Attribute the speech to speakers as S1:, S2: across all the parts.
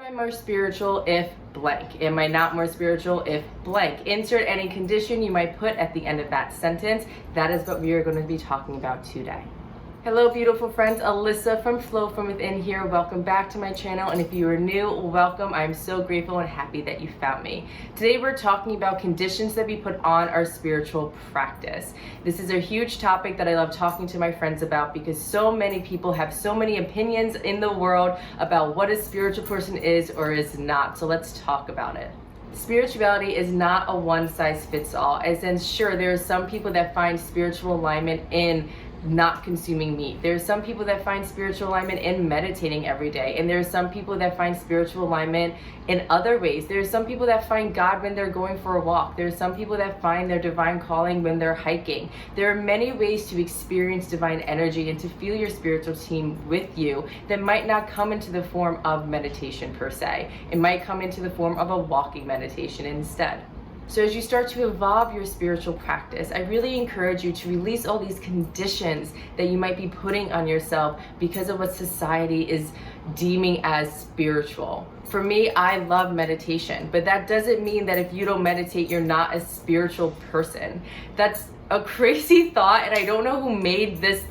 S1: I more spiritual if blank? Am I not more spiritual if blank? Insert any condition you might put at the end of that sentence. That is what we are going to be talking about today. Hello beautiful friends, Alyssa from Flow From Within here. Welcome back to my channel, and if you are new, welcome. I'm so grateful and happy that you found me. Today we're talking about conditions that we put on our spiritual practice. This is a huge topic that I love talking to my friends about because so many people have so many opinions in the world about what a spiritual person is or is not. So let's talk about it. Spirituality is not a one-size-fits-all, as in sure, there are some people that find spiritual alignment in not consuming meat. There are some people that find spiritual alignment in meditating every day, and there are some people that find spiritual alignment in other ways. There are some people that find God when they're going for a walk. There are some people that find their divine calling when they're hiking. There are many ways to experience divine energy and to feel your spiritual team with you that might not come into the form of meditation per se. It might come into the form of a walking meditation instead. So as you start to evolve your spiritual practice, I really encourage you to release all these conditions that you might be putting on yourself because of what society is deeming as spiritual. For me, I love meditation, but that doesn't mean that if you don't meditate, you're not a spiritual person. That's a crazy thought, and I don't know who made this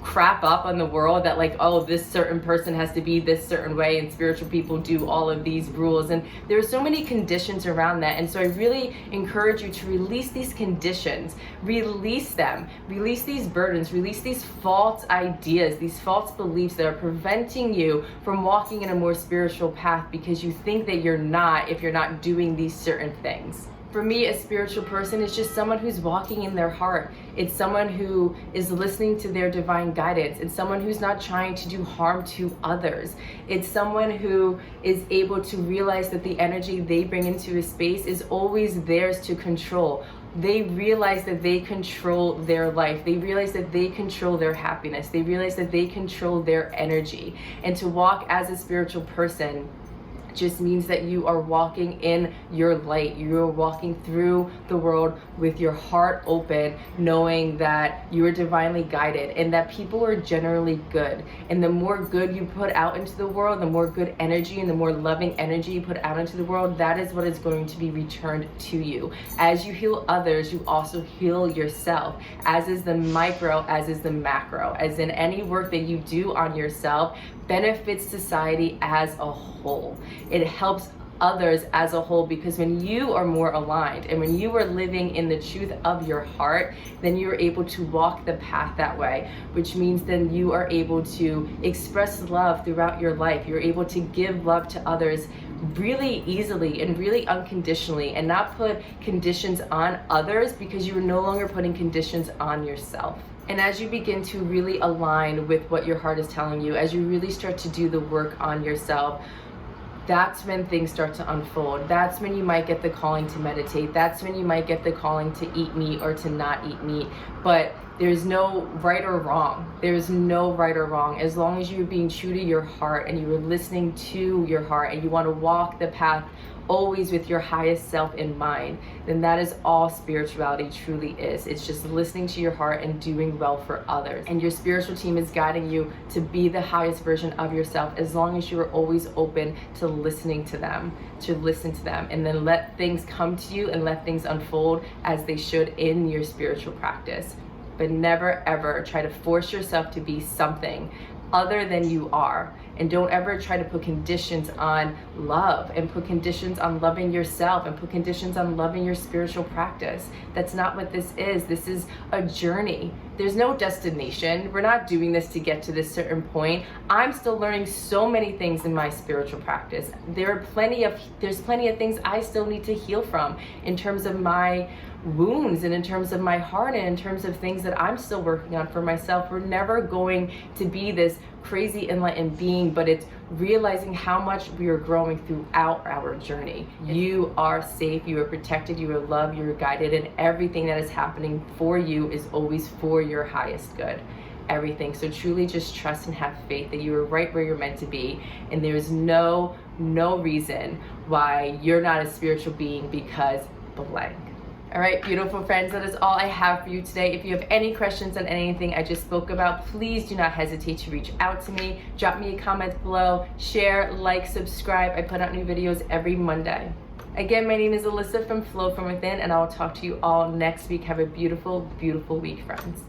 S1: crap up on the world that oh, this certain person has to be this certain way and spiritual people do all of these rules, and there are so many conditions around that. And so I really encourage you to release these conditions, release them, release these burdens, release these false ideas, these false beliefs that are preventing you from walking in a more spiritual path because you think that you're not if you're not doing these certain things. For me, a spiritual person is just someone who's walking in their heart. It's someone who is listening to their divine guidance. It's someone who's not trying to do harm to others. It's someone who is able to realize that the energy they bring into a space is always theirs to control. They realize that they control their life. They realize that they control their happiness. They realize that they control their energy. And to walk as a spiritual person just means that you are walking in your light. You are walking through the world with your heart open, knowing that you are divinely guided and that people are generally good. And the more good you put out into the world, the more good energy and the more loving energy you put out into the world, that is what is going to be returned to you. As you heal others, you also heal yourself. As is the micro, as is the macro. As in any work that you do on yourself benefits society as a whole. It helps others as a whole, because when you are more aligned and when you are living in the truth of your heart, then you are able to walk the path that way, which means then you are able to express love throughout your life. You're able to give love to others really easily and really unconditionally, and not put conditions on others because you are no longer putting conditions on yourself. And as you begin to really align with what your heart is telling you, as you really start to do the work on yourself, that's when things start to unfold. That's when you might get the calling to meditate. That's when you might get the calling to eat meat or to not eat meat. But there's no right or wrong. There's no right or wrong. As long as you're being true to your heart and you are listening to your heart and you want to walk the path always with your highest self in mind, then that is all spirituality truly is. It's just listening to your heart and doing well for others. And your spiritual team is guiding you to be the highest version of yourself, as long as you are always open to listening to them, to listen to them, and then let things come to you and let things unfold as they should in your spiritual practice. But never ever try to force yourself to be something other than you are. And don't ever try to put conditions on love and put conditions on loving yourself and put conditions on loving your spiritual practice. That's not what this is. This is a journey. There's no destination. We're not doing this to get to this certain point. I'm still learning so many things in my spiritual practice. There's plenty of things I still need to heal from in terms of my wounds and in terms of my heart and in terms of things that I'm still working on for myself. We're never going to be this crazy enlightened being, but it's realizing how much we are growing throughout our journey. You are safe, you are protected, you are loved, you are guided, and everything that is happening for you is always for your highest good. Everything. So truly just trust and have faith that you are right where you're meant to be, and there's no reason why you're not a spiritual being because blank. All right, beautiful friends, that is all I have for you today. If you have any questions on anything I just spoke about, please do not hesitate to reach out to me. Drop me a comment below, share, like, subscribe. I put out new videos every Monday. Again, my name is Alyssa from Flow From Within, and I will talk to you all next week. Have a beautiful, beautiful week, friends.